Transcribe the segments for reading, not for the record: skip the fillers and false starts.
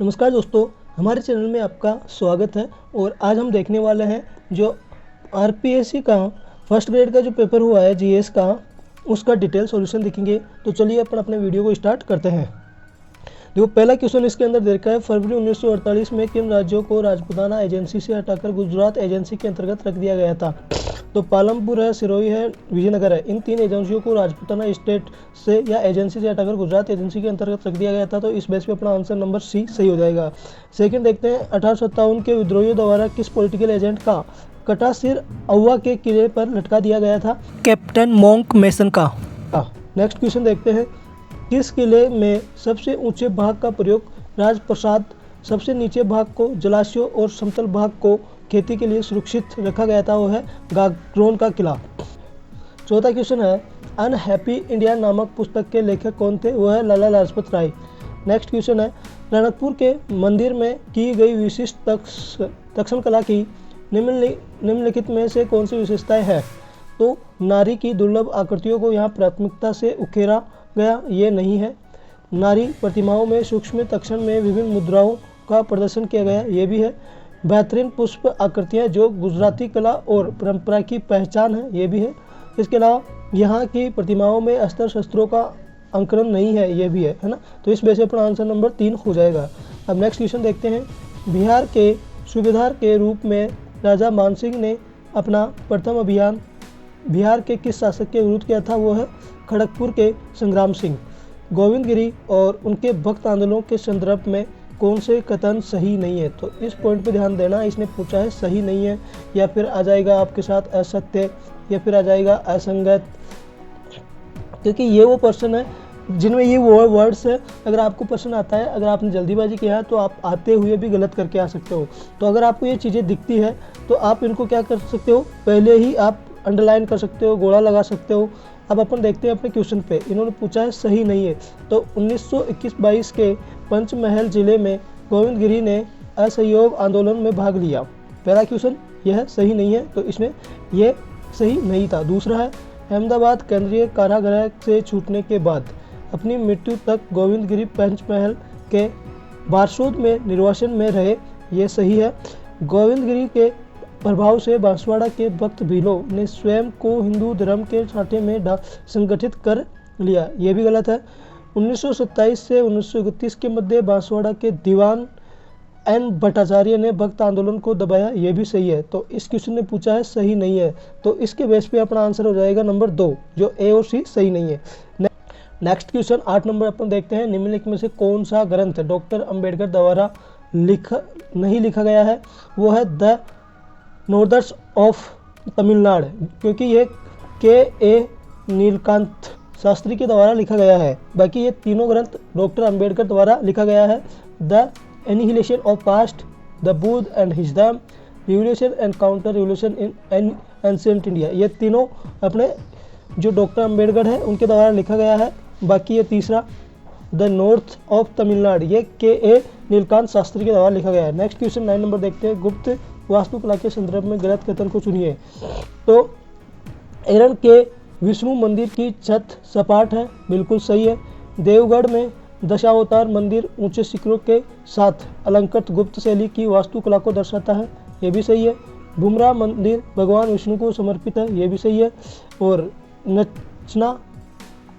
नमस्कार दोस्तों, हमारे चैनल में आपका स्वागत है। और आज हम देखने वाले हैं जो आरपीएससी का फर्स्ट ग्रेड का जो पेपर हुआ है जीएस का, उसका डिटेल सॉल्यूशन देखेंगे। तो चलिए अपन अपने वीडियो को स्टार्ट करते हैं। देखो, पहला क्वेश्चन इसके अंदर दे रखा है, फरवरी 1948 में किन राज्यों को राजपुताना एजेंसी से हटाकर गुजरात एजेंसी के अंतर्गत रख दिया गया था? तो पालमपुर है, सिरोही है, विजयनगर है। इन तीन एजेंसियों को राजपुताना स्टेट से या एजेंसी से हटाकर गुजरात एजेंसी के अंतर्गत रख दिया गया था। तो इस बेस पे अपना आंसर नंबर सी सही हो जाएगा। सेकंड देखते हैं, 1857 के विद्रोहियों द्वारा किस पॉलिटिकल एजेंट का कटा सिर औवा के किले पर लटका दिया गया था? कैप्टन मोंक मेसन का। नेक्स्ट क्वेश्चन देखते हैं, किस किले में सबसे ऊंचे भाग का प्रयोग राजप्रसाद, सबसे नीचे भाग को जलाशयों और समतल भाग को खेती के लिए सुरक्षित रखा गया था? वो है गाग्रोन का किला। चौथा क्वेश्चन है, अनहैप्पी इंडिया नामक पुस्तक के लेखक कौन थे? वो है लाला लाजपत राय। नेक्स्ट क्वेश्चन है, रणकपुर के मंदिर में की गई विशिष्ट तक्षण कला की निम्नलिखित में से कौन सी विशेषताएं है? तो नारी की दुर्लभ आकृतियों को यहाँ प्राथमिकता से उकेरा गया, ये नहीं है। नारी प्रतिमाओं में सूक्ष्म तक्षण में विभिन्न मुद्राओं का प्रदर्शन किया गया, ये भी है। बेहतरीन पुष्प आकृतियाँ जो गुजराती कला और परंपरा की पहचान है, ये भी है। इसके अलावा यहाँ की प्रतिमाओं में अस्त्र शस्त्रों का अंकन नहीं है, ये भी है ना। तो इस वजह से अपना आंसर नंबर 3 हो जाएगा। अब नेक्स्ट क्वेश्चन देखते हैं, बिहार के सूबेदार के रूप में राजा मानसिंह ने अपना प्रथम अभियान बिहार के किस शासक के विरुद्ध किया था? वो है खड़गपुर के संग्राम सिंह। गोविंदगिरी और उनके भक्त आंदोलनों के संदर्भ में कौन से कथन सही नहीं है? तो इस पॉइंट पे ध्यान देना, इसने पूछा है सही नहीं है, या फिर आ जाएगा आपके साथ असत्य, या फिर आ जाएगा असंगत, क्योंकि ये वो पर्सन है जिनमें ये वो वर्ड्स है। अगर आपको प्रश्न आता है, अगर आपने जल्दीबाजी किया है तो आप आते हुए भी गलत करके आ सकते हो। तो अगर आपको ये चीज़ें दिखती है तो आप इनको क्या कर सकते हो, पहले ही आप अंडरलाइन कर सकते हो, गोला लगा सकते हो। अब अपन देखते हैं अपने क्वेश्चन पे, इन्होंने पूछा है सही नहीं है। तो 1921-22 के पंचमहल जिले में गोविंदगिरी ने असहयोग आंदोलन में भाग लिया। पहला क्वेश्चन यह सही नहीं है, तो इसमें यह सही नहीं था। दूसरा है, अहमदाबाद केंद्रीय कारागृह से छूटने के बाद अपनी मृत्यु तक गोविंदगिरी पंचमहल के बारसोद में निर्वासन में रहे, ये सही है। गोविंदगिरी के प्रभाव से बांसवाड़ा के भक्त भीलों ने स्वयं को हिंदू धर्म के छांटे में संगठित कर लिया, ये भी गलत है। 1927 से 1931 के मध्य बांसवाड़ा के दीवान एन भट्टाचार्य ने भक्त आंदोलन को दबाया, ये भी सही है। तो इस क्वेश्चन ने पूछा है सही नहीं है, तो इसके बेस पे अपना आंसर हो जाएगा नंबर 2, जो ए और सी सही नहीं है। नेक्स्ट क्वेश्चन 8 नंबर अपन देखते हैं, निम्नलिखित में से कौन सा ग्रंथ डॉक्टर अंबेडकर द्वारा नहीं लिखा गया है? वो है द नॉर्दर्स ऑफ तमिलनाडु, क्योंकि ये के नीलकांत शास्त्री के द्वारा लिखा गया है। बाकी ये तीनों ग्रंथ डॉक्टर अंबेडकर द्वारा लिखा गया है। The annihilation of caste, the Buddha and his dharma, revolution and counter revolution in ancient India, ये तीनों अपने जो डॉक्टर अंबेडकर है उनके द्वारा लिखा गया है। बाकी ये तीसरा द नॉर्थ ऑफ तमिलनाडु, ये के नीलकांत शास्त्री के द्वारा लिखा गया है। नेक्स्ट क्वेश्चन 9 नंबर देखते हैं, गुप्त वास्तुकला के संदर्भ में गलत कथन को चुनिए। तो एरन के विष्णु मंदिर की छत सपाट है, बिल्कुल सही है। देवगढ़ में दशावतार मंदिर ऊंचे शिखरों के साथ अलंकृत गुप्त शैली की वास्तुकला को दर्शाता है, ये भी सही है। बुमरा मंदिर भगवान विष्णु को समर्पित है, ये भी सही है। और नचना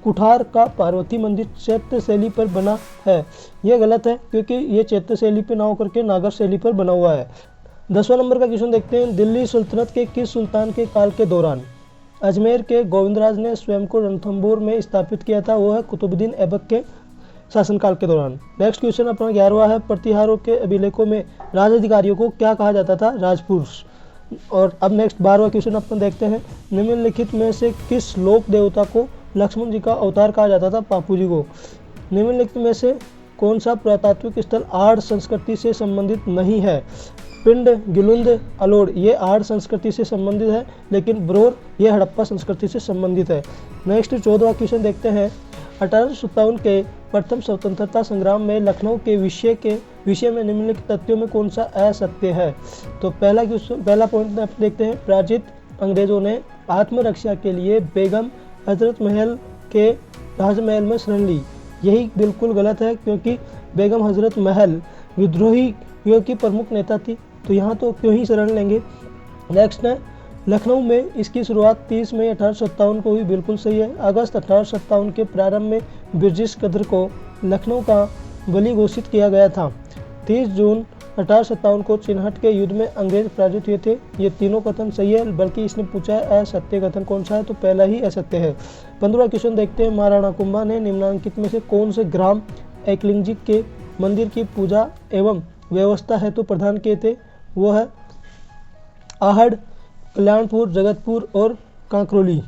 कुठार का पार्वती मंदिर चैत्य शैली पर बना है, ये गलत है, क्योंकि ये चैत्य शैली पर ना होकर के नागर शैली पर बना हुआ है। 10वां नंबर का क्वेश्चन देखते हैं, दिल्ली सुल्तनत के किस सुल्तान के काल के दौरान अजमेर के गोविंदराज ने स्वयं को रणथंभौर में स्थापित किया था? वो है कुतुबुद्दीन ऐबक के शासनकाल के दौरान। नेक्स्ट क्वेश्चन अपना 11वां है, प्रतिहारों के अभिलेखों में राज अधिकारियों को क्या कहा जाता था? राजपुरुष। और अब नेक्स्ट 12वां क्वेश्चन अपन देखते हैं, निम्नलिखित में से किस लोक देवता को लक्ष्मण जी का अवतार कहा जाता था? पापू जी को। निम्नलिखित में से कौन सा पुरातात्विक स्थल आर्य संस्कृति से संबंधित नहीं है? पिंड, गिलुंद, अलोड़, ये आर्य संस्कृति से संबंधित है, लेकिन ब्रोर ये हड़प्पा संस्कृति से संबंधित है। नेक्स्ट 14वां क्वेश्चन देखते हैं, 1857 के प्रथम स्वतंत्रता संग्राम में लखनऊ के विषय में निम्नलिखित तथ्यों में कौन सा असत्य है? तो पहला पॉइंट आप देखते हैं, पराजित अंग्रेजों ने आत्मरक्षा के लिए बेगम हजरत महल के राजमहल में शरण ली, यही बिल्कुल गलत है, क्योंकि बेगम हजरत महल विद्रोहियों की प्रमुख नेता थी, तो यहाँ तो क्यों ही शरण लेंगे। नेक्स्ट है लखनऊ में इसकी शुरुआत 30 मई 1857 को हुई, बिल्कुल सही है। अगस्त 1857 के प्रारंभ में ब्रिटिश कद्र को लखनऊ का बली घोषित किया गया था। 30 जून 1857 को चिन्हट के युद्ध में अंग्रेज पराजित हुए थे। ये तीनों कथन सही है, बल्कि इसने पूछा है असत्य कथन कौन सा है, तो पहला ही असत्य है। 15वां क्वेश्चन देखते हैं, महाराणा कुंभा ने निम्नलिखित में से कौन से ग्राम एकलिंगजी के मंदिर की पूजा एवं व्यवस्था हेतु प्रदान किए थे। वो है आहड़, कल्याणपुर, जगतपुर और कांकरोली।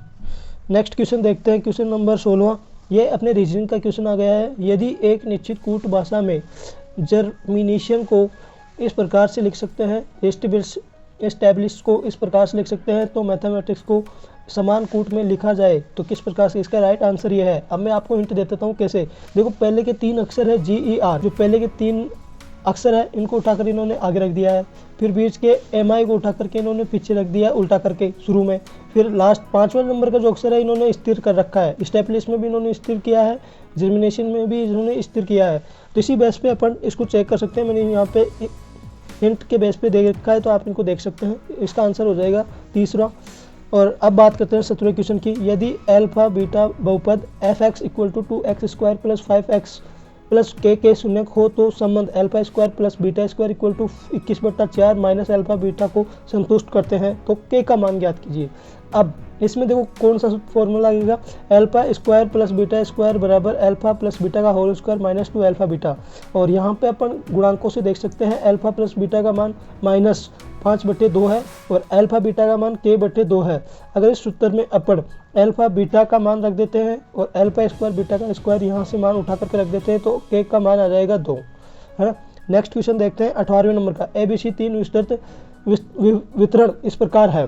नेक्स्ट क्वेश्चन देखते हैं, क्वेश्चन नंबर 16। ये अपने रीजनिंग का क्वेश्चन आ गया है। यदि एक निश्चित कूट भाषा में जर्मिनेशन को इस प्रकार से लिख सकते हैं, एस्टेब्लिश को इस प्रकार से लिख सकते हैं, तो मैथमेटिक्स को समान कूट में लिखा जाए तो किस प्रकार से। इसका राइट आंसर ये है। अब मैं आपको हिंट दे देता हूँ कैसे। देखो पहले के 3 अक्षर है GER, जो पहले के 3 अक्षर है इनको उठाकर इन्होंने आगे रख दिया है। फिर बीच के MI को उठा करके इन्होंने पीछे रख दिया उल्टा करके शुरू में। फिर लास्ट 5वें नंबर का जो अक्षर है इन्होंने स्थिर कर रखा है। स्टेब्लिश में भी इन्होंने स्थिर किया है, जर्मिनेशन में भी इन्होंने स्थिर किया है। तो इसी बेस पे अपन इसको चेक कर सकते हैं। मैंने यहाँ पे हिंट के बेस पे दे रखा है, तो आप इनको देख सकते हैं। इसका आंसर हो जाएगा तीसरा। और अब बात करते हैं 17वें क्वेश्चन की। यदि अल्फा बीटा बहुपद fx = 2x² + 5x + k के शून्य हो तो संबंध alpha square plus beta square equal to 21/4 minus alpha beta को संतुष्ट करते हैं, तो k का मान ज्ञात कीजिए। अब इसमें देखो कौन सा फॉर्मूला लगेगा, alpha square plus beta square बराबर अल्फा प्लस बीटा का whole square minus 2 alpha beta. और यहाँ पे अपन गुणांकों से देख सकते हैं, अल्फा प्लस बीटा का मान -5/2 है और अल्फा बीटा का मान k/2 है। अगर इस सूत्र में अपन अल्फा बीटा का मान रख देते हैं और अल्फा स्क्वायर बीटा का स्क्वायर यहाँ से मान उठा करके रख देते हैं, तो k का मान आ जाएगा 2, है ना। नेक्स्ट क्वेश्चन देखते हैं 18वें नंबर का। ABC 3 विस्तृत वितरण इस प्रकार है।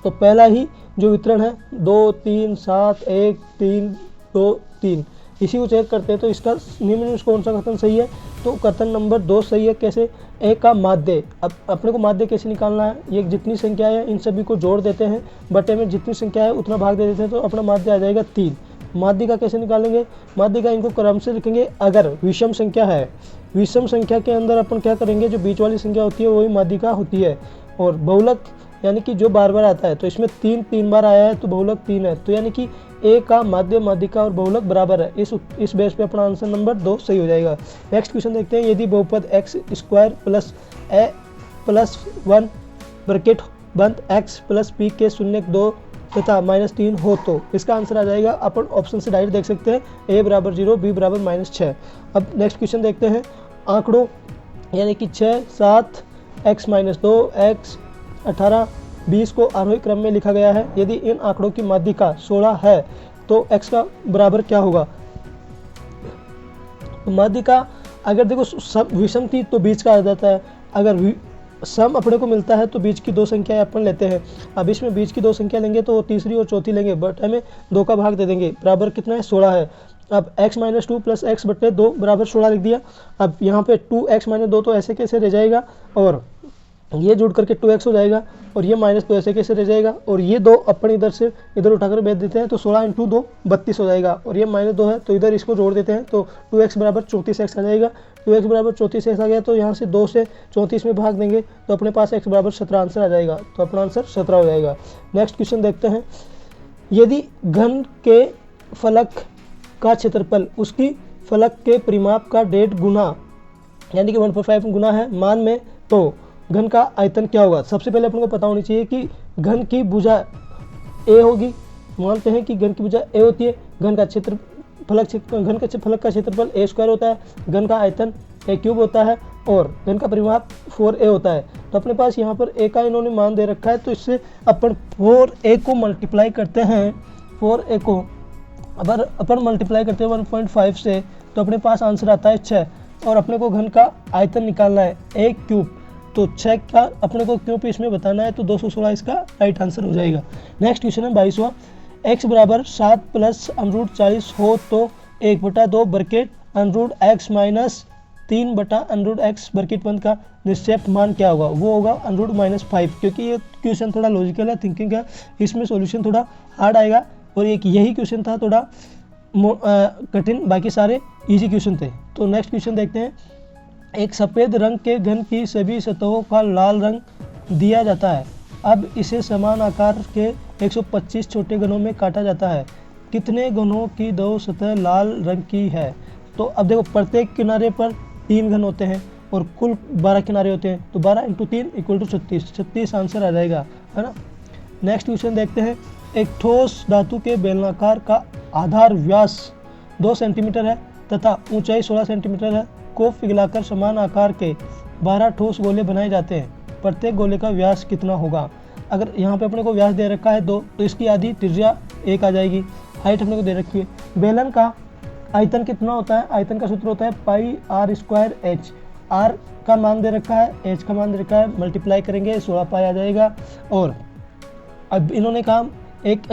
तो पहला ही जो वितरण है 2 3 7 1 3 2 3, इसी को चेक करते हैं। तो इसका निम्न में कौन सा कथन सही है, तो कथन नंबर 2 सही है। कैसे, ए का माध्य। अब अपने को माध्य कैसे निकालना है, ये जितनी संख्या है इन सभी को जोड़ देते हैं, बटे में जितनी संख्या है उतना भाग दे देते हैं, तो अपना माध्य आ जाएगा 3। माध्य का कैसे निकालेंगे, माध्य का इनको क्रम से लिखेंगे। अगर विषम संख्या है, विषम संख्या के अंदर अपन क्या करेंगे, जो बीच वाली संख्या होती है वही माध्य का होती है। और बहुलक यानी कि जो बार बार आता है, तो इसमें 3 बार आया है तो बहुलक 3 है, तो यानी कि ए का माध्य, माध्यिका और बहुलक बराबर है। इस बेस पे अपना आंसर नंबर 2 सही हो जाएगा। नेक्स्ट क्वेश्चन देखते हैं। यदि बहुपद x² plus a plus 1 bracket बंद x प्लस p के शून्य 2 तथा -3 हो तो इसका आंसर आ जाएगा, अपन ऑप्शन से डायरेक्ट देख सकते हैं, a बराबर 0, b बराबर -6। अब नेक्स्ट क्वेश्चन देखते हैं। आंकड़ों यानी कि 6 7 x -2 x 18 20 को आरोही क्रम में लिखा गया है। यदि इन आंकड़ों की माध्यिका 16 है तो x का बराबर क्या होगा। तो माध्यिका अगर देखो सब विषम थी तो बीच का आ जाता है, अगर सम अपने को मिलता है तो बीच की 2 संख्याएं अपन लेते हैं। अब इसमें बीच की 2 संख्या लेंगे तो तीसरी और चौथी लेंगे, बट हमें 2 का भाग दे देंगे, बराबर कितना है 16 है। अब x -2 प्लस x/2 बराबर 16 लिख दिया। अब यहाँ पे 2x - 2 तो ऐसे कैसे रह जाएगा, और ये जुड़ करके 2x हो जाएगा, और ये -2 ऐसे कैसे रह जाएगा, और ये 2 अपन इधर से इधर उठाकर भेज देते हैं, तो 16 × 2 32 हो जाएगा, और ये -2 है तो इधर इसको जोड़ देते हैं, तो 2x बराबर 34x आ जाएगा। 2x बराबर 34x आ गया, तो यहाँ से 2 से 34 में भाग देंगे तो अपने पास x बराबर 17 आंसर आ जाएगा, तो अपना आंसर 17 हो जाएगा। नेक्स्ट क्वेश्चन देखते हैं। यदि घन के फलक का क्षेत्रफल उसकी फलक के परिमाप का 1.5 गुना यानी कि 1/5 गुना है मान में, तो घन का आयतन क्या होगा। सबसे पहले अपन को पता होनी चाहिए कि घन की भुजा a होगी। मानते हैं कि घन की भुजा a होती है। घन का फलक का क्षेत्रफल a² होता है, घन का आयतन a³ होता है, और घन का परिमाप 4a होता है। तो अपने पास यहाँ पर a का इन्होंने मान दे रखा है, तो इससे अपन 4a को मल्टीप्लाई करते हैं। 4a को अगर अपन मल्टीप्लाई करते हैं 1.5 से, तो अपने पास आंसर आता है 6, और अपने को घन का आयतन निकालना है a³, तो 6 का अपने को क्यूब इसमें बताना है, तो 216 इसका राइट आंसर हो जाएगा। नेक्स्ट क्वेश्चन है 22वां। x बराबर 7 प्लस √40 हो तो 1/2 bracket √x minus 3/√x bracket बंद का निश्चय मान क्या होगा। वो होगा √-5, क्योंकि ये क्वेश्चन थोड़ा लॉजिकल है, थिंकिंग है, इसमें सॉल्यूशन थोड़ा हार्ड आएगा, और एक यही क्वेश्चन था थोड़ा कठिन, बाकी सारे इजी क्वेश्चन थे। तो नेक्स्ट क्वेश्चन देखते हैं। एक सफ़ेद रंग के घन की सभी सतहों का लाल रंग दिया जाता है। अब इसे समान आकार के 125 छोटे घनों में काटा जाता है। कितने घनों की दो सतह लाल रंग की है? तो अब देखो, प्रत्येक किनारे पर 3 घन होते हैं और कुल 12 किनारे होते हैं, तो 12 × 3 = 36। 36 आंसर आ जाएगा, है ना। नेक्स्ट क्वेश्चन देखते हैं। एक ठोस धातु के बेलनाकार का आधार व्यास 2 सेंटीमीटर है तथा ऊंचाई 16 सेंटीमीटर है को पिघलाकर समान आकार के 12 ठोस गोले बनाए जाते हैं। प्रत्येक गोले का व्यास कितना होगा? अगर यहाँ पे अपने को व्यास दे रखा है 2, तो इसकी आधी त्रिज्या 1 आ जाएगी। हाइट अपने को दे रखी है। बेलन का आयतन कितना होता है? आयतन का सूत्र होता है πr²h। r का मान दे रखा है, h का मान दे रखा है, मल्टीप्लाई करेंगे 16 पाई आ जाएगा। और अब इन्होंने कहा एक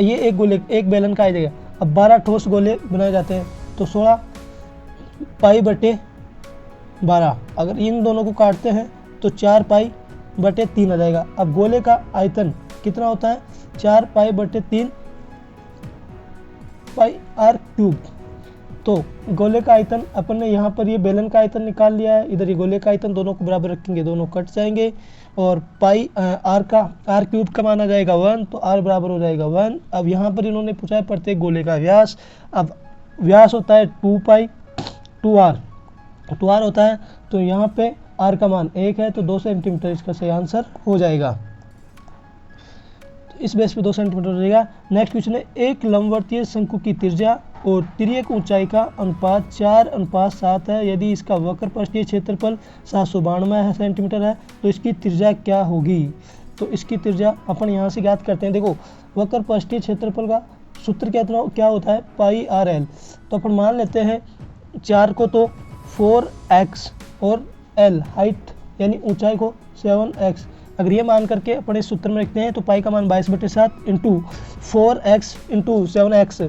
बेलन का आ जाएगा। अब 12 ठोस गोले बनाए जाते हैं, तो 16 π/12। अगर इन दोनों को काटते हैं तो 4 π/3 आ जाएगा। अब गोले का आयतन कितना होता है? 4 π/3 πr³। तो गोले का आयतन अपन ने यहाँ पर ये बेलन का आयतन निकाल लिया है, इधर ये गोले का आयतन, दोनों को बराबर रखेंगे, दोनों कट जाएंगे और r³ का मान आ जाएगा 1, तो r बराबर हो जाएगा 1। अब यहाँ पर इन्होंने पूछा है प्रत्येक गोले का व्यास। अब व्यास होता है 2r होता है, तो यहाँ पे r का मान 1 है, तो 2 सेंटीमीटर इसका सही आंसर हो जाएगा। इस बेस पे 2 सेंटीमीटर हो जाएगा। नेक्स्ट क्वेश्चन है। एक लंबवर्तीय शंकु की त्रिज्या और तिर्यक ऊंचाई का अनुपात 4:7 है। यदि इसका वक्र पृष्ठीय क्षेत्रफल 792 सेंटीमीटर है तो इसकी त्रिज्या क्या होगी? तो इसकी त्रिज्या अपन यहाँ से ज्ञात करते हैं। देखो, वक्र पृष्ठीय क्षेत्रफल का सूत्र क्या होता है? πr/l। तो अपन मान लेते हैं 4 को तो 4x और l हाइट यानी ऊंचाई को 7x। अगर ये मान करके अपन इस सूत्र में रखते हैं तो पाई का मान 22/7 इंटू 4x इंटू 7x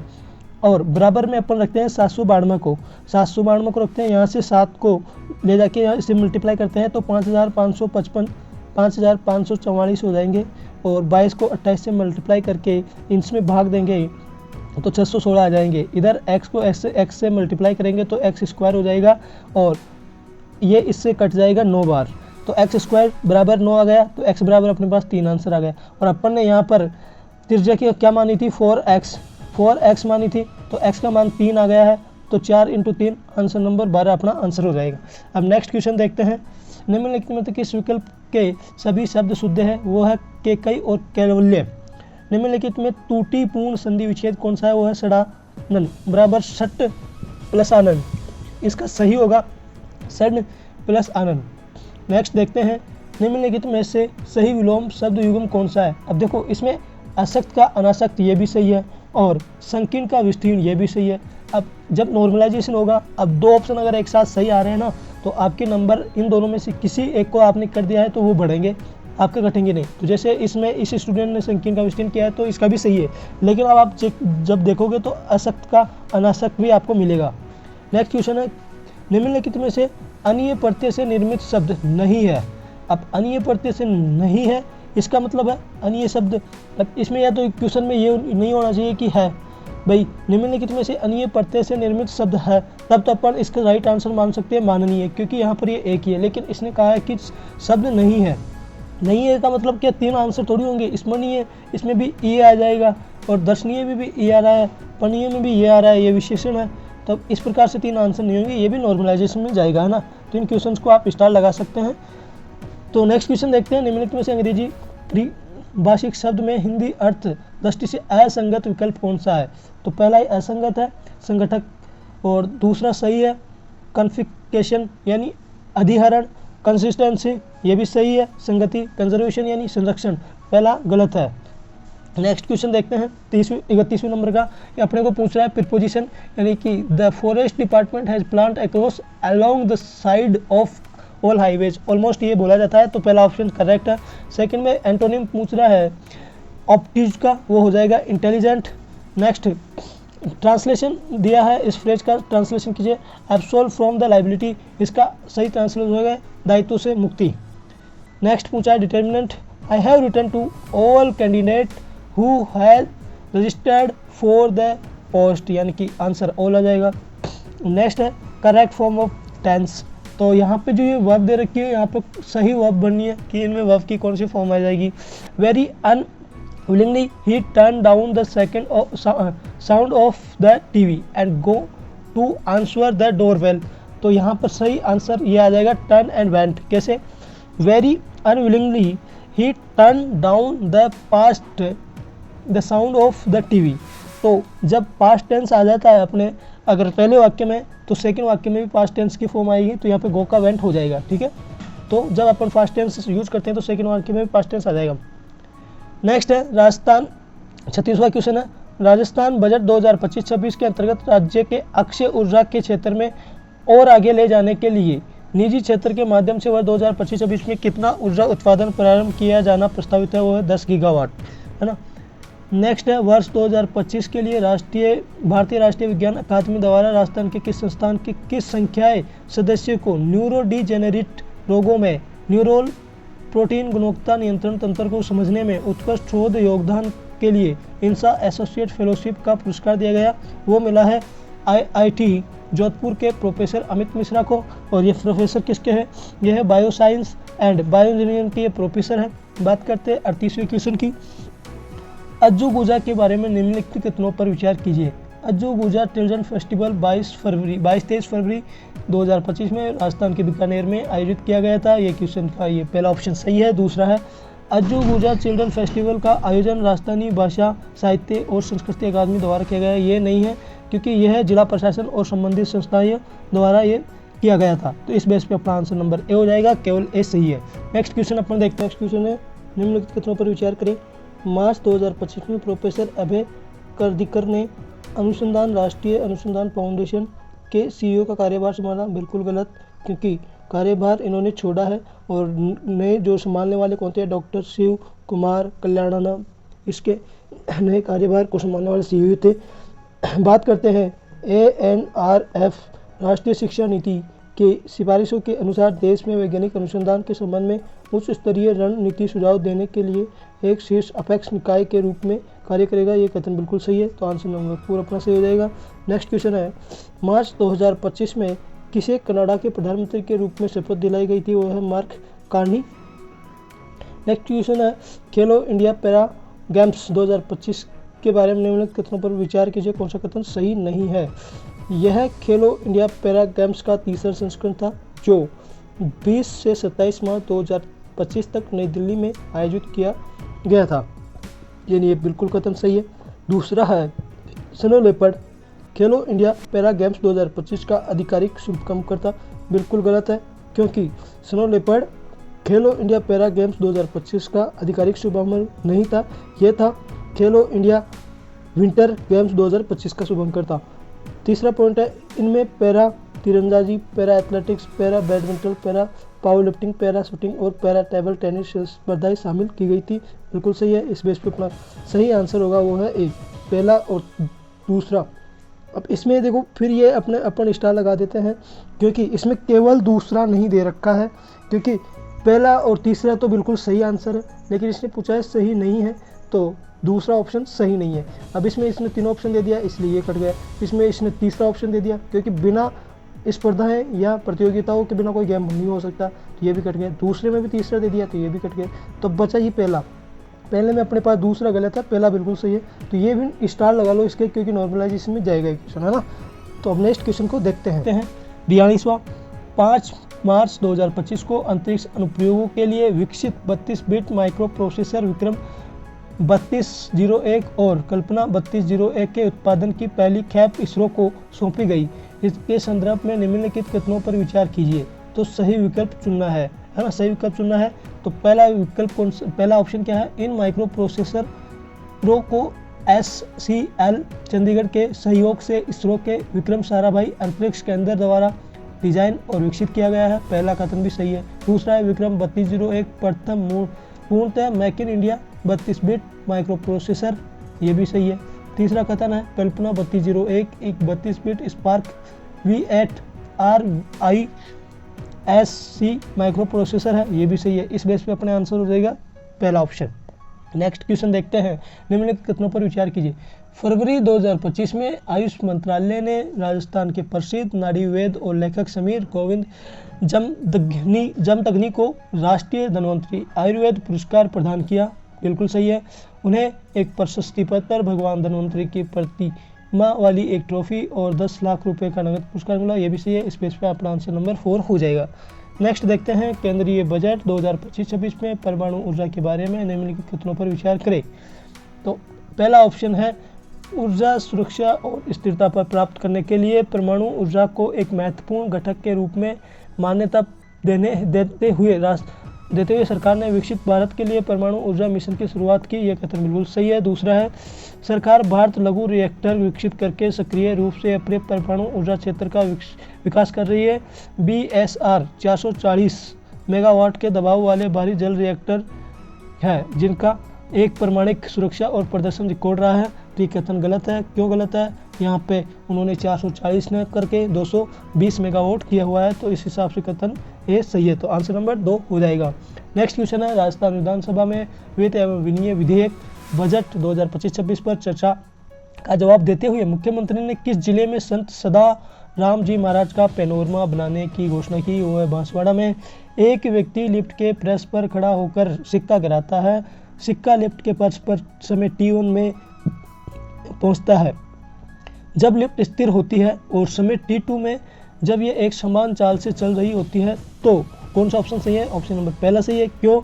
और बराबर में अपन रखते हैं 792 को रखते हैं। यहाँ से 7 को ले जाके यहाँ इसे मल्टीप्लाई करते हैं तो 5544 हो जाएंगे और 22 को 28 से मल्टीप्लाई करके इसमें भाग देंगे तो 616 आ जाएंगे। इधर x को x से मल्टीप्लाई करेंगे तो x² हो जाएगा और ये इससे कट जाएगा 9 बार, तो x² बराबर 9 आ गया, तो x बराबर अपने पास 3 आंसर आ गया। और अपन ने यहाँ पर त्रिज्या की क्या मानी थी? 4x मानी थी, तो x का मान 3 आ गया है, तो 4 × 3 आंसर नंबर 12 अपना आंसर हो जाएगा। अब नेक्स्ट क्वेश्चन देखते हैं। निम्नलिखित में किस विकल्प के सभी शब्द शुद्ध है? वो है केकई और कैवल्य। निम्नलिखित में त्रुटिपूर्ण संधि विच्छेद कौन सा है? वो है षडानन बराबर षट प्लस आनन। इसका सही होगा षड प्लस आनन। नेक्स्ट देखते हैं। निम्नलिखित में से सही विलोम शब्द युग्म कौन सा है? अब देखो, इसमें आसक्त का अनासक्त ये भी सही है और संकीर्ण का विस्तीर्ण ये भी सही है। अब जब नॉर्मलाइजेशन होगा, अब 2 ऑप्शन अगर एक साथ सही आ रहे हैं ना, तो आपके नंबर इन दोनों में से किसी एक को आपने कर दिया है तो वो बढ़ेंगे, आपके घटेंगे नहीं। तो जैसे इसमें इस स्टूडेंट ने संकीर्ण का विस्तीर्ण किया है तो इसका भी सही है, लेकिन अब आप जब देखोगे तो आसक्त का अनासक्त भी आपको मिलेगा। नेक्स्ट क्वेश्चन है। निम्नलिखित में से अनीय प्रत्यय से निर्मित शब्द नहीं है। अब अनीय प्रत्यय से नहीं है, इसका मतलब है अनीय शब्द, अब इसमें या तो क्वेश्चन में ये नहीं होना चाहिए कि है भाई निम्नलिखित में से अनीय प्रत्यय से निर्मित शब्द है, तब तो अपन इसका राइट आंसर मान सकते हैं माननीय, क्योंकि यहाँ पर ये एक ही है। लेकिन इसने कहा है कि शब्द नहीं है। नहीं है का मतलब क्या 3 आंसर थोड़ी होंगे? स्मरणीय इसमें भी ई आ जाएगा और दर्शनीय में भी ई आ रहा है, पणीय में भी ये आ रहा है, ये विशेषण है, तब इस प्रकार से 3 आंसर नहीं होंगे, ये भी नॉर्मलाइजेशन में जाएगा, है ना। तो इन क्वेश्चंस को आप स्टार लगा सकते हैं। तो नेक्स्ट क्वेश्चन देखते हैं। निम्नलिखित में से अंग्रेजी भाषिक शब्द में हिंदी अर्थ दृष्टि से असंगत विकल्प कौन सा है? तो पहला ही असंगत है, संगठक, और दूसरा सही है कॉन्फिगरेशन यानी अधिहरण, कंसिस्टेंसी ये भी सही है, संगति कंजर्वेशन यानी संरक्षण पहला गलत है। नेक्स्ट क्वेश्चन देखते हैं 31वें नंबर का। ये अपने को पूछ रहा है प्रीपोजिशन यानी कि the forest department has plant across along the side of all highways, almost ये बोला जाता है, तो पहला ऑप्शन करेक्ट है। सेकंड में एंटोनिम पूछ रहा है ऑप्टिज का, वो हो जाएगा इंटेलिजेंट। नेक्स्ट ट्रांसलेशन दिया है, इस फ्रेज का ट्रांसलेशन कीजिए एब्सोल्व फ्रॉम द लाइबिलिटी, इसका सही ट्रांसलेशन होगा दायित्व से मुक्ति। नेक्स्ट पूछा है determinant I have written to all candidate who has registered for the post, यानी कि आंसर ऑल आ जाएगा। नेक्स्ट है करेक्ट फॉर्म ऑफ टेंस, तो यहाँ पे जो ये वर्ब दे रखी है, यहाँ पे सही वर्ब बननी है कि इनमें वर्ब की कौन सी फॉर्म आ जाएगी। Very unwillingly he turn down the second sound of the TV and go to answer the doorbell. तो यहाँ पर सही आंसर ये आ जाएगा टर्न एंड वेंट। कैसे? Very unwillingly he turn down the sound of the TV. तो जब पास्ट टेंस आ जाता है अपने अगर पहले वाक्य में, तो सेकंड वाक्य में भी पास्ट टेंस की फॉर्म आएगी, तो यहाँ पे गो का वेंट हो जाएगा। ठीक है, तो जब अपन पास्ट टेंस यूज करते हैं तो सेकंड वाक्य में भी पास्ट टेंस आ जाएगा। नेक्स्ट है राजस्थान, 36वां क्वेश्चन है। राजस्थान बजट 2025-26 के अंतर्गत राज्य के अक्षय ऊर्जा के क्षेत्र में और आगे ले जाने के लिए निजी क्षेत्र के माध्यम से वर्ष 2025-26 में कितना ऊर्जा उत्पादन प्रारंभ किया जाना प्रस्तावित है, वो है 10 गीगावाट, है ना। नेक्स्ट है वर्ष 2025 के लिए भारतीय राष्ट्रीय विज्ञान अकादमी द्वारा राजस्थान के किस संस्थान के किस संख्याएं सदस्यों को न्यूरोडीजेनेरेट रोगों में न्यूरोल प्रोटीन गुणवत्ता नियंत्रण तंत्र को समझने में उत्कृष्ट शोध योगदान के लिए इंसा एसोसिएट फेलोशिप का पुरस्कार दिया गया। वो मिला है IIT जोधपुर के प्रोफेसर अमित मिश्रा को। और ये प्रोफेसर किसके हैं? ये है bio science and bio engineering के ये प्रोफेसर हैं। बात करते हैं 38वें क्वेश्चन की। अज्जू गुजा के बारे में निम्नलिखित कथनों पर विचार कीजिए। अज्जू गुजा चिल्ड्रन फेस्टिवल 22-23 फरवरी 2025 में राजस्थान के बीकानेर में आयोजित किया गया था। ये क्वेश्चन का ये पहला ऑप्शन सही है। दूसरा है अज्जू गुजा चिल्ड्रन फेस्टिवल का आयोजन राजस्थानी भाषा साहित्य और संस्कृति अकादमी द्वारा किया गया। ये नहीं है क्योंकि यह जिला प्रशासन और संबंधित संस्थाएं द्वारा ये किया गया था। तो इस बेस पे अपना आंसर नंबर ए हो जाएगा, केवल ए सही है। नेक्स्ट क्वेश्चन अपन देखते हैं। नेक्स्ट क्वेश्चन है निम्नलिखित कथनों पर विचार करें। मार्च 2025 में प्रोफेसर अभय करदीकर ने अनुसंधान राष्ट्रीय अनुसंधान फाउंडेशन के CEO का कार्यभार संभाला। बिल्कुल गलत, क्योंकि कार्यभार इन्होंने छोड़ा है और नए जो संभालने वाले कौन थे? डॉक्टर शिव कुमार कल्याणानंद इसके नए कार्यभार को संभालने वाले CEO थे। बात करते हैं ANRF राष्ट्रीय शिक्षा नीति के सिफारिशों के अनुसार देश में वैज्ञानिक अनुसंधान के संबंध में उच्च स्तरीय रणनीति सुझाव देने के लिए एक शीर्ष अपेक्ष निकाय के रूप में कार्य करेगा। ये कथन बिल्कुल सही है, तो आंसर नंबर पूरा अपना सही हो जाएगा। नेक्स्ट क्वेश्चन है मार्च 2025 में किसे कनाडा के प्रधानमंत्री के रूप में शपथ दिलाई गई थी? वो है मार्क कार्नी। नेक्स्ट क्वेश्चन है खेलो इंडिया पैरा गेम्स 2025 के बारे में निम्नलिखित कथनों पर विचार कीजिए। कौन सा कथन सही नहीं है? यह खेलो इंडिया पैरा गेम्स का तीसरा संस्करण था जो 20 से 27 मार्च 2025 तक नई दिल्ली में आयोजित किया गया था। यानी ये बिल्कुल कथन सही है। दूसरा है स्नो लेपर्ड खेलो इंडिया पैरा गेम्स 2025 का आधिकारिक शुभकामकर्ता। बिल्कुल गलत है, क्योंकि स्नो लेपर्ड खेलो इंडिया पैरा गेम्स 2025 का आधिकारिक शुभारंभ नहीं था। यह था खेलो इंडिया विंटर गेम्स 2025 का शुभकामकर्ता। तीसरा पॉइंट है इनमें पैरा तीरंदाजी, para athletics, para badminton, para power lifting, para shooting और पैरा टेबल टेनिस स्पर्धाएं शामिल की गई थी। बिल्कुल सही है। इस बेस पे अपना सही आंसर होगा वो है ए, पहला और दूसरा। अब इसमें देखो फिर ये अपन स्टार लगा देते हैं, क्योंकि इसमें केवल दूसरा नहीं दे रखा है, क्योंकि पहला और तीसरा तो बिल्कुल सही आंसर है, लेकिन इसने पूछा है सही नहीं है, तो दूसरा ऑप्शन सही नहीं है। अब इसमें इसने तीनों ऑप्शन दे दिया, इसलिए ये कट गया। इसमें इसने तीसरा ऑप्शन दे दिया, क्योंकि बिना स्पर्धाएं या प्रतियोगिताओं के बिना कोई गेम नहीं हो सकता, तो ये भी कट गया। दूसरे में भी तीसरा दे दिया, तो ये भी कट गया। तो बचा ये पहला। पहले में अपने पास दूसरा गलत है, पहला बिल्कुल सही है, तो ये भी स्टार लगा लो इसके, क्योंकि नॉर्मलाइजेशन में जाएगा क्वेश्चन, है ना। तो अब नेक्स्ट क्वेश्चन को देखते हैं। 42वां 5 मार्च 2025 को अंतरिक्ष अनुप्रयोगों के लिए विकसित 32 बिट माइक्रो प्रोसेसर विक्रम 3201 और कल्पना 3201 के उत्पादन की पहली खेप इसरो को सौंपी गई। इसके संदर्भ में निम्नलिखित कथनों पर विचार कीजिए। तो सही विकल्प चुनना है ना, सही विकल्प चुनना है। तो पहला विकल्प पहला ऑप्शन क्या है? इन माइक्रो प्रोसेसर प्रो को SCL चंडीगढ़ के सहयोग से इसरो के विक्रम साराभाई अंतरिक्ष केंद्र द्वारा डिजाइन और विकसित किया गया है। पहला कथन भी सही है। दूसरा है विक्रम 3201 प्रथम पूर्णतः make in India 32 bit micro processor, ये भी सही है। तीसरा कथन है कल्पना 3201 एक 32 bit spark V8 RISC micro processor है, ये भी सही है। इस बेस पे अपने आंसर हो जाएगा पहला ऑप्शन। नेक्स्ट क्वेश्चन देखते हैं, निम्नलिखित कथनों पर विचार कीजिए। फरवरी 2025 में आयुष मंत्रालय ने राजस्थान के प्रसिद्ध नाड़ीवेद और लेखक समीर गोविंद जमदग्नि को राष्ट्रीय धन्वंतरी आयुर्वेद पुरस्कार प्रदान किया। बिल्कुल सही है। उन्हें एक प्रशस्ति पत्र, भगवान धन्वंतरी की प्रतिमा वाली एक ट्रॉफी और 10 लाख रुपए का नगद पुरस्कार मिला। ये भी सही है। इस पेज पे अपना आंसर नंबर 4 हो जाएगा। नेक्स्ट देखते हैं, केंद्रीय बजट 2025-26 में परमाणु ऊर्जा के बारे में निम्नलिखित कथनों पर विचार करें। तो पहला ऑप्शन है, ऊर्जा सुरक्षा और स्थिरता पर प्राप्त करने के लिए परमाणु ऊर्जा को एक महत्वपूर्ण घटक के रूप में मान्यता देते हुए सरकार ने विकसित भारत के लिए परमाणु ऊर्जा मिशन की शुरुआत की। यह कथन बिल्कुल सही है। दूसरा है, सरकार भारत लघु रिएक्टर विकसित करके सक्रिय रूप से अपने परमाणु ऊर्जा क्षेत्र का विकास कर रही है। BSR 440 मेगावाट के दबाव वाले भारी जल रिएक्टर है जिनका एक परमाणिक सुरक्षा और प्रदर्शन रिकॉर्ड रहा है। तो ये कथन गलत है। क्यों गलत है? यहाँ पे उन्होंने 440 न करके 220 मेगावाट किया हुआ है, तो इस हिसाब से कथन ये सही है। तो आंसर नंबर 2 हो जाएगा। नेक्स्ट क्वेश्चन है, राजस्थान विधानसभा में वित्त एवं विनिमय विधेयक बजट 2025-26 पर चर्चा का जवाब देते हुए मुख्यमंत्री ने किस जिले में संत सदा राम जी महाराज का पैनोरमा बनाने की घोषणा की? वो है बांसवाड़ा में। एक व्यक्ति लिफ्ट के प्रेस पर खड़ा होकर सिक्का गिराता है। सिक्का लिफ्ट के फर्श पर समय T1 में पहुंचता है जब लिफ्ट स्थिर होती है और समय T2 में जब ये एक समान चाल से चल रही होती है। तो कौन सा ऑप्शन सही है? ऑप्शन नंबर पहला सही है। क्यों?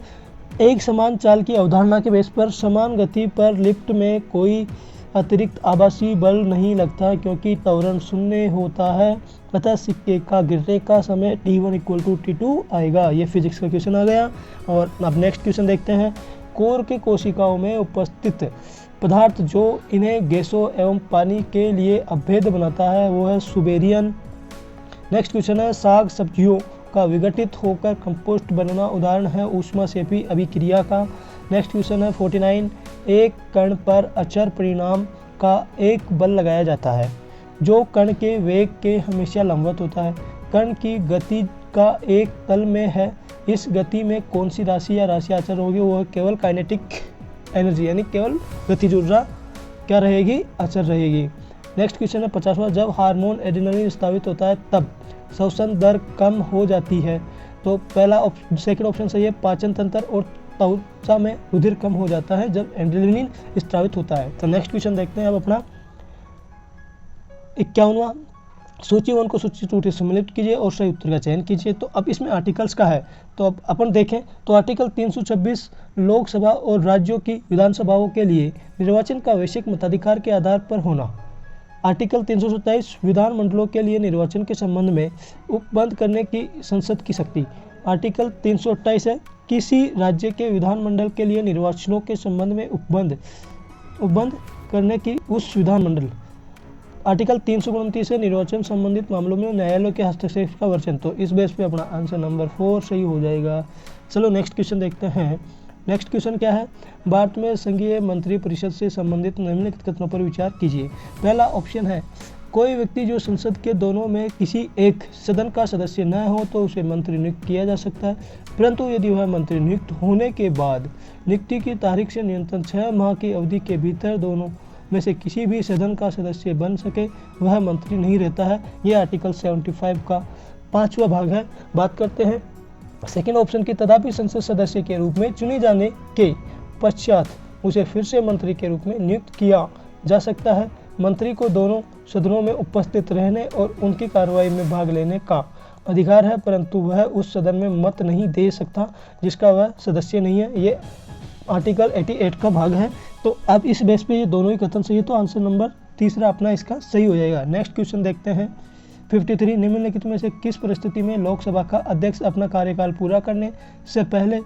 एक समान चाल की अवधारणा के बेस पर समान गति पर लिफ्ट में कोई अतिरिक्त आभासी बल नहीं लगता क्योंकि त्वरण शून्य होता है, अतः सिक्के का गिरने का समय T1 = T2 आएगा। ये फिजिक्स का क्वेश्चन आ गया। और अब नेक्स्ट क्वेश्चन देखते हैं, कोर के कोशिकाओं में उपस्थित पदार्थ जो इन्हें गैसों एवं पानी के लिए अभेद्य बनाता है वो है सुबेरियन। नेक्स्ट क्वेश्चन है, साग सब्जियों का विघटित होकर कंपोस्ट बनना उदाहरण है ऊष्माक्षेपी अभिक्रिया का। नेक्स्ट क्वेश्चन है 49, एक कण पर अचर परिणाम का एक बल लगाया जाता है जो कण के वेग के हमेशा लंबवत होता है। कण की गति का एक तल में है, इस गति में कौन सी राशि या राशि अचर होगी? वो है केवल काइनेटिक एनर्जी, यानी केवल गतिज ऊर्जा क्या रहेगी? अचर रहेगी। नेक्स्ट क्वेश्चन है 50वां, जब हार्मोन एड्रेनलिन स्रावित होता है तब श्वसन दर कम हो जाती है। तो सेकंड ऑप्शन सही है, पाचन तंत्र और त्वचा में रुधिर कम हो जाता है जब एड्रेनलिन स्रावित होता है। तो नेक्स्ट क्वेश्चन देखते हैं अब अपना 51वां, सूची 1 को सूची 2 से सम्मिलित कीजिए और सही उत्तर का चयन कीजिए। तो अब इसमें आर्टिकल्स का है, तो अब अपन देखें तो आर्टिकल 326 लोकसभा और राज्यों की विधानसभाओं के लिए निर्वाचन का वैश्विक मताधिकार के आधार पर होना। आर्टिकल 327 विधानमंडलों के लिए निर्वाचन के संबंध में उपबंध करने की संसद की शक्ति। आर्टिकल 328 है, किसी राज्य के विधानमंडल के लिए निर्वाचनों के संबंध में उपबंध करने की उस विधानमंडल। आर्टिकल 329 है, निर्वाचन संबंधित मामलों में न्यायालय के हस्तक्षेप का वर्जन। तो इस बेस पे अपना आंसर नंबर 4 सही हो जाएगा। चलो नेक्स्ट क्वेश्चन देखते हैं। नेक्स्ट क्वेश्चन क्या है, भारत में संघीय मंत्री परिषद से संबंधित निम्नलिखित कथनों पर विचार कीजिए। पहला ऑप्शन है, कोई व्यक्ति जो संसद के दोनों में किसी एक सदन का सदस्य न हो तो उसे मंत्री नियुक्त किया जा सकता है, परंतु यदि वह मंत्री नियुक्त होने के बाद नियुक्ति की तारीख से न्यूनतम 6 माह की अवधि के भीतर दोनों में से किसी भी सदन का सदस्य बन सके वह मंत्री नहीं रहता है। यह आर्टिकल 75 का 5वां भाग है। बात करते हैं सेकेंड ऑप्शन की, तथापि संसद सदस्य के रूप में चुने जाने के पश्चात उसे फिर से मंत्री के रूप में नियुक्त किया जा सकता है। मंत्री को दोनों सदनों में उपस्थित रहने और उनकी कार्रवाई में भाग लेने का अधिकार है, परंतु वह उस सदन में मत नहीं दे सकता जिसका वह सदस्य नहीं है। ये आर्टिकल 88 का भाग है। तो अब इस बेस पे ये दोनों ही कथन सही है, तो आंसर नंबर तीसरा अपना इसका सही हो जाएगा। नेक्स्ट क्वेश्चन देखते हैं 53, निम्नलिखित में से किस परिस्थिति में लोकसभा का अध्यक्ष अपना कार्यकाल पूरा करने से पहले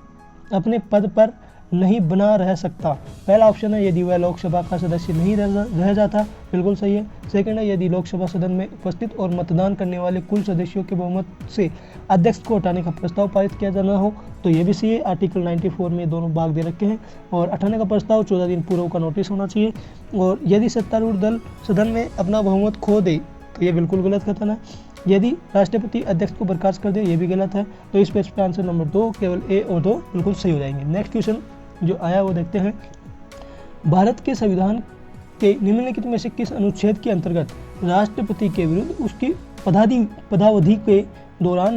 अपने पद पर नहीं बना रह सकता? पहला ऑप्शन है, यदि वह लोकसभा का सदस्य नहीं रह जाता। बिल्कुल सही है। सेकंड है, यदि लोकसभा सदन में उपस्थित और मतदान करने वाले कुल सदस्यों के बहुमत से अध्यक्ष को हटाने का प्रस्ताव पारित किया जाना हो, तो ये भी सही है। आर्टिकल 94 में दोनों भाग दे रखे हैं। और हटाने का प्रस्ताव 14 दिन पूर्व का नोटिस होना चाहिए। और यदि सत्तारूढ़ दल सदन में अपना बहुमत खो दे तो ये बिल्कुल गलत कथन है। यदि राष्ट्रपति अध्यक्ष को बर्खास्त कर दे, ये भी गलत है। तो इस पेज पे आंसर नंबर 2 केवल A और 2 बिल्कुल सही हो जाएंगे। नेक्स्ट क्वेश्चन जो आया वो देखते हैं। भारत के संविधान के निम्नलिखित में से किस अनुच्छेद के अंतर्गत राष्ट्रपति के विरुद्ध उसकी पदावधि के दौरान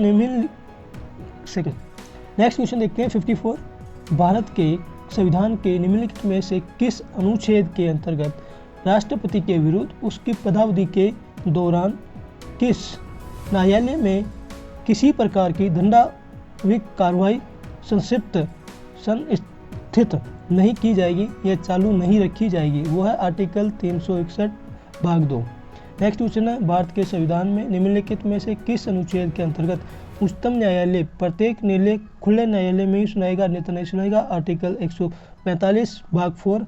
नेक्स्ट क्वेश्चन देखते हैं 54। भारत के संविधान के निम्नलिखित में से किस अनुच्छेद के अंतर्गत राष्ट्रपति के विरुद्ध उसकी पदावधि के दौरान किस न्यायालय में किसी प्रकार की दंडात्मक कार्रवाई संस्थित नहीं की जाएगी या चालू नहीं रखी जाएगी, वो है आर्टिकल 361 भाग 2। नेक्स्ट क्वेश्चन है, भारत के संविधान में निम्नलिखित में से किस अनुच्छेद के अंतर्गत उच्चतम न्यायालय प्रत्येक निर्णय खुले न्यायालय में ही सुनाएगा, अन्यथा नहीं सुनाएगा, आर्टिकल 145 भाग 4।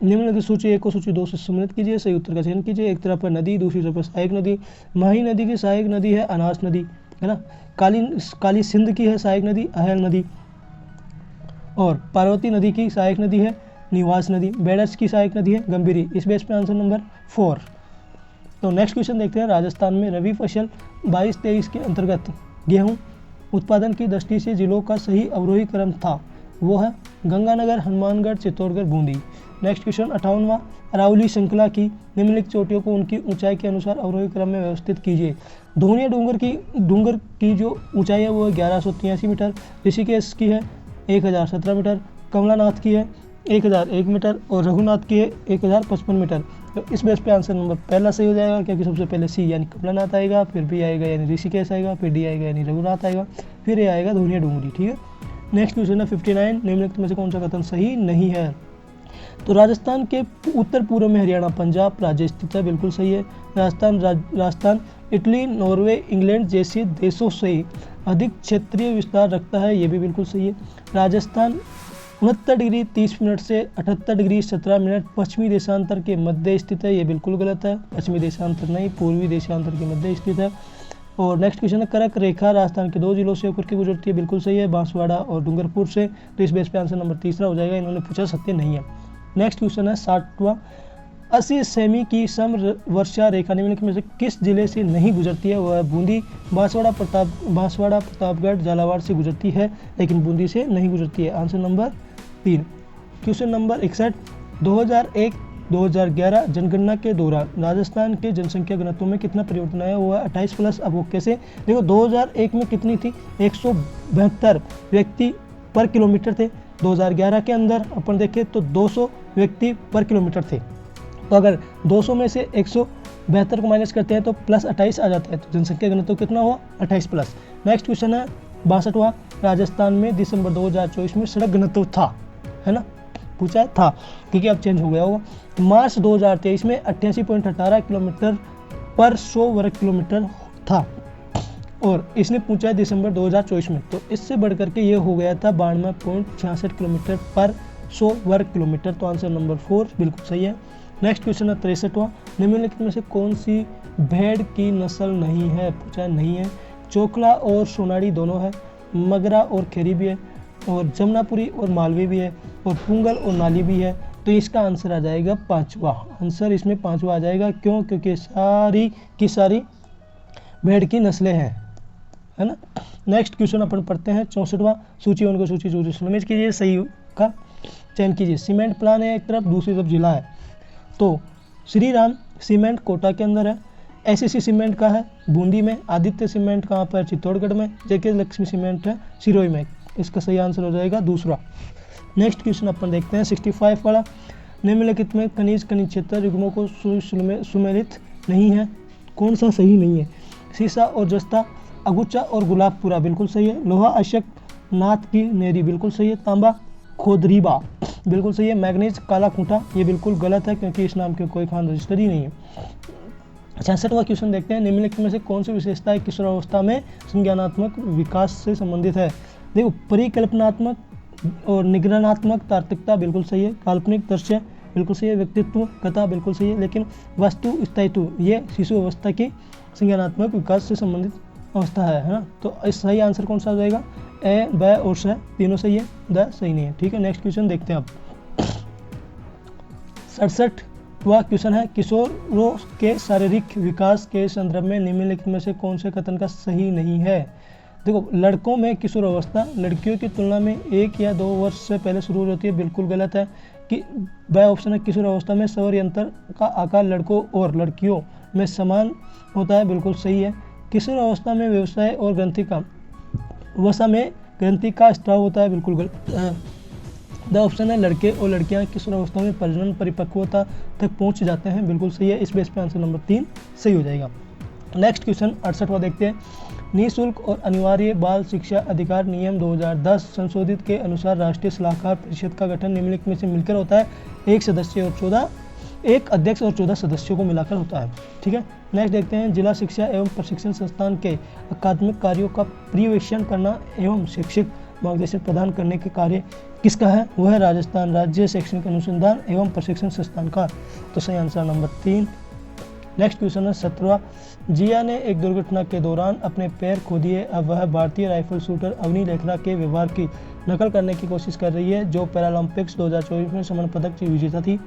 निम्नलिखित सूची 1 को सूची 2 से सम्मिलित कीजिए, सही उत्तर का चयन कीजिए। एक तरफ है नदी, दूसरी तरफ है सहायक नदी। माही नदी की सहायक नदी है अनास नदी, है ना। काली सिंध की है सहायक नदी अहल नदी, और पार्वती नदी की सहायक नदी है निवास नदी। बेडस की सहायक नदी है गंभीरी। इस बेस पे आंसर नंबर 4। तो नेक्स्ट क्वेश्चन देखते हैं, राजस्थान में रबी फसल 22-23 के अंतर्गत गेहूं उत्पादन की दृष्टि से जिलों का सही अवरोही क्रम था, वो है गंगानगर, हनुमानगढ़, चित्तौड़गढ़, बूंदी। नेक्स्ट क्वेश्चन 58वां, अरावली श्रृंखला की निम्नलिखित चोटियों को उनकी ऊंचाई के अनुसार अवरोही क्रम में व्यवस्थित कीजिए। धोनिया डूंगर की जो ऊंचाई है वो है 1183 मीटर, ऋषिकेश की है 1017 मीटर, कमलानाथ की है 1001 मीटर और रघुनाथ की है 1055 मीटर। तो इस बेस पे आंसर नंबर पहला सही हो जाएगा, क्योंकि सबसे पहले सी यानी कमलानाथ आएगा, फिर बी आएगा यानी ऋषिकेश आएगा, फिर डी आएगा यानी रघुनाथ आएगा, फिर ए आएगा धोनिया डूंगरी। ठीक है। नेक्स्ट क्वेश्चन है 59, निम्नलिखित में से कौन सा कथन सही नहीं है। तो राजस्थान के उत्तर पूर्व में हरियाणा पंजाब राज्य स्थित है, बिल्कुल सही है। राजस्थान इटली, नॉर्वे, इंग्लैंड जैसे देशों से अधिक क्षेत्रीय विस्तार रखता है, ये भी बिल्कुल सही है। राजस्थान 69 डिग्री 30 मिनट से 78 डिग्री 17 मिनट पश्चिमी देशांतर के मध्य स्थित है, ये बिल्कुल गलत है। पश्चिमी देशांतर नहीं, पूर्वी देशांतर के मध्य स्थित है। और नेक्स्ट क्वेश्चन है, कर्क रेखा राजस्थान के 2 जिलों से होकर के गुजरती है, बिल्कुल सही है, बांसवाड़ा और डूंगरपुर से। तो इस बेस पे आंसर नंबर तीसरा हो जाएगा, इन्होंने पूछा सत्य नहीं है। नेक्स्ट क्वेश्चन है 60वां, 80 सेमी की समवर्षा रेखा निम्नलिखित में से किस जिले से नहीं गुजरती है, वह है बूंदी। बांसवाड़ा प्रतापगढ़ झालावाड़ से गुजरती है, लेकिन बूंदी से नहीं गुजरती है, आंसर नंबर 3। क्वेश्चन नंबर 61, 2001-2011 जनगणना के दौरान राजस्थान के जनसंख्या घनत्व में कितना परिवर्तन आया, वो है 28+। अब वो कैसे, देखो 2001 में कितनी थी, 172 व्यक्ति पर किलोमीटर थे। 2011 के अंदर अपन देखें तो 200 व्यक्ति पर किलोमीटर थे। तो अगर 200 में से 172 को माइनस करते हैं तो +28 आ जाता है, तो जनसंख्या घनत्व कितना हुआ, 28+। नेक्स्ट क्वेश्चन है 62वां, राजस्थान में दिसंबर 2024 में सड़क घनत्व था, है ना, पूछा था, क्योंकि अब चेंज हो गया होगा। मार्च 2023 में 88.18 किलोमीटर पर 100 वर्ग किलोमीटर था, और इसने पूछा है दिसंबर 2024 में, तो इससे बढ़ करके ये हो गया था 92.66 किलोमीटर पर 100 वर्ग किलोमीटर। तो आंसर नंबर 4 बिल्कुल सही है। नेक्स्ट क्वेश्चन है 63वां, निम्नलिखित में से कौन सी भेड़ की नस्ल नहीं है, पूछा नहीं है। चोकला और सोनाड़ी दोनों है, मगरा और खेरी भी है, और जमुनापुरी और मालवी भी है, और पुंगल और नाली भी है। तो इसका आंसर आ जाएगा 5वां, आंसर इसमें 5वां आ जाएगा। क्यों, क्योंकि सारी की सारी भेड़ की नस्लें हैं, है ना। नेक्स्ट क्वेश्चन अपन पढ़ते हैं 64वां, सूची उनको सूची सम्मिलित कीजिए, सही का चयन कीजिए। सीमेंट प्लान है एक तरफ, दूसरी तरफ जिला है। तो श्री राम सीमेंट कोटा के अंदर है, एसएससी सीमेंट का है बूंदी में, आदित्य सीमेंट कहाँ पर, चित्तौड़गढ़ में, जेके लक्ष्मी सीमेंट है सिरोही में। इसका सही आंसर हो जाएगा दूसरा। नेक्स्ट क्वेश्चन अपन देखते हैं 65 वाला, निम्नलिखित में खनिज क्षेत्र युग्मों को सुमेलित नहीं है, कौन सा सही नहीं है। सीसा और जस्ता, अगुच्चा और गुलाबपुरा बिल्कुल सही है। लोहा अशक, नाथ की नेरी बिल्कुल सही है। तांबा खोदरीबा बिल्कुल सही है। मैग्नीज काला खूंटा ये बिल्कुल गलत है, क्योंकि इस नाम के कोई खान रजिस्टर ही नहीं है। 66वां क्वेश्चन देखते हैं, निम्नलिखित में से कौन सी विशेषता किशोरावस्था में संज्ञानात्मक विकास से संबंधित है। देखो, परिकल्पनात्मक और निगरानात्मक तार्किकता बिल्कुल सही है। काल्पनिक दृश्य बिल्कुल सही है। व्यक्तित्व कथा बिल्कुल सही है। लेकिन वस्तु स्थायित्व ये शिशु अवस्था की संज्ञानात्मक विकास से संबंधित अवस्था है ना। तो इस सही आंसर कौन सा हो जाएगा, ए, ब और स तीनों सही है, द सही नहीं है। ठीक है, नेक्स्ट क्वेश्चन देखते हैं अब। 67वां क्वेश्चन है, किशोरों के शारीरिक विकास के संदर्भ में निम्नलिखित में से कौन से कथन का सही नहीं है। देखो, लड़कों में किशोर अवस्था लड़कियों की तुलना में 1 या 2 वर्ष से पहले शुरू होती है, बिल्कुल गलत है। कि वह ऑप्शन है, किशोर अवस्था में सौर यंत्र का आकार लड़कों और लड़कियों में समान होता है, बिल्कुल सही है। किशोर अवस्था में व्यवसाय और ग्रंथि का स्त्राव होता है, बिल्कुल गलत। द ऑप्शन है, लड़के और लड़कियां किशोर अवस्था में प्रजनन परिपक्वता तक पहुंच जाते हैं, बिल्कुल सही है। इस बेस पे आंसर नंबर 3 सही हो जाएगा। नेक्स्ट क्वेश्चन 68वां देखते हैं। निःशुल्क और अनिवार्य बाल शिक्षा अधिकार नियम 2010 संशोधित के अनुसार राष्ट्रीय सलाहकार परिषद का गठन निम्नलिखित में से मिलकर होता है। एक अध्यक्ष और 14 सदस्यों को मिलाकर होता है, ठीक है। नेक्स्ट देखते हैं। जिला शिक्षा एवं प्रशिक्षण संस्थान के अकादमिक कार्यों का पर्यवेक्षण करना एवं शैक्षिक मार्गदर्शन प्रदान करने के कार्य किसका है? वह है राजस्थान राज्य शैक्षणिक अनुसंधान एवं प्रशिक्षण संस्थान का। तो सही आंसर नंबर 3। नेक्स्ट क्वेश्चन है 17वां। जिया ने एक दुर्घटना के दौरान अपने पैर खो दिए। अब वह भारतीय राइफल शूटर अवनी लेखरा के व्यवहार की नकल करने की कोशिश कर रही है, जो पैरालंपिक्स 2024 में स्वर्ण पदक की विजेता थी।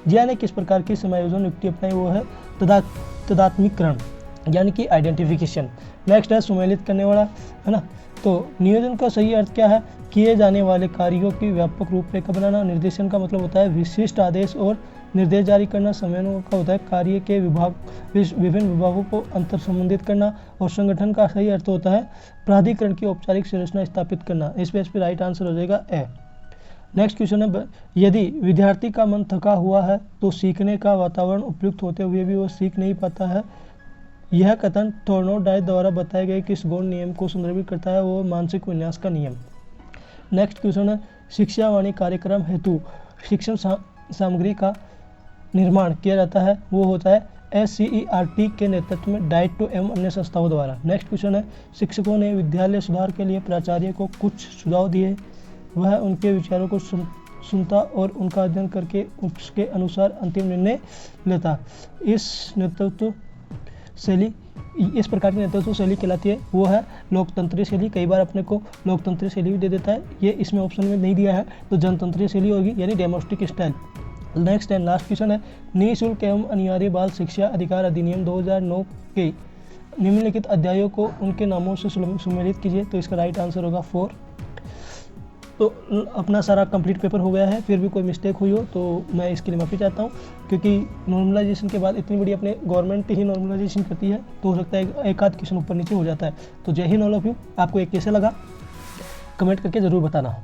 जिया ने किस प्रकार की समायोजन युक्ति अपनाई? वो है तदात्मीकरण, यानी कि आइडेंटिफिकेशन। नेक्स्ट है सुमेलित करने वाला, है ना। तो नियोजन का सही अर्थ क्या है? किए जाने वाले कार्यों की व्यापक रूपरेखा बनाना। निर्देशन का मतलब होता है विशिष्ट आदेश और निर्देश जारी करना। समन्वय का होता है कार्य के विभिन्न विभागों को अंतर संबंधित करना। और संगठन का सही अर्थ होता है प्राधिकरण की औपचारिक संरचना स्थापित करना। इस पे राइट आंसर हो जाएगा ए। नेक्स्ट क्वेश्चन है, यदि विद्यार्थी का मन थका हुआ है तो सीखने का वातावरण उपयुक्त होते हुए भी वह सीख नहीं पाता है। यह कथन थॉर्नडाइक द्वारा बताए गए किस गौण नियम को संदर्भित करता है? वो मानसिक विन्यास का नियम। नेक्स्ट क्वेश्चन है, शिक्षा वाणी कार्यक्रम हेतु शिक्षण सामग्री का निर्माण किया जाता है। वो होता है SCERT के नेतृत्व में डाइट टू एवं अन्य संस्थाओं द्वारा। नेक्स्ट क्वेश्चन है, शिक्षकों ने विद्यालय सुधार के लिए प्राचार्य को कुछ सुझाव दिए। वह उनके विचारों को सुनता और उनका अध्ययन करके उसके अनुसार अंतिम निर्णय लेता। इस प्रकार की नेतृत्व शैली कहलाती है। वो है लोकतंत्रीय शैली। कई बार अपने को लोकतंत्रीय शैली भी दे देता है, ये इसमें ऑप्शन में नहीं दिया है, तो जनतंत्रीय शैली होगी, यानी democratic style. Next and last question है, निःशुल्क एवं अनिवार्य बाल शिक्षा अधिकार अधिनियम 2009 के निम्नलिखित अध्यायों को उनके नामों से सुमेलित कीजिए। तो इसका राइट आंसर होगा 4। तो अपना सारा कंप्लीट पेपर हो गया है। फिर भी कोई मिस्टेक हुई हो तो मैं इसके लिए माफ़ी चाहता हूँ, क्योंकि नॉर्मलाइजेशन के बाद इतनी बड़ी अपने गवर्नमेंट ही नॉर्मलाइजेशन करती है, तो हो सकता है एक आध क्वेश्चन ऊपर नीचे हो जाता है। तो जय हिंद ऑल ऑफ यू। आपको एक कैसे लगा कमेंट करके ज़रूर बताना।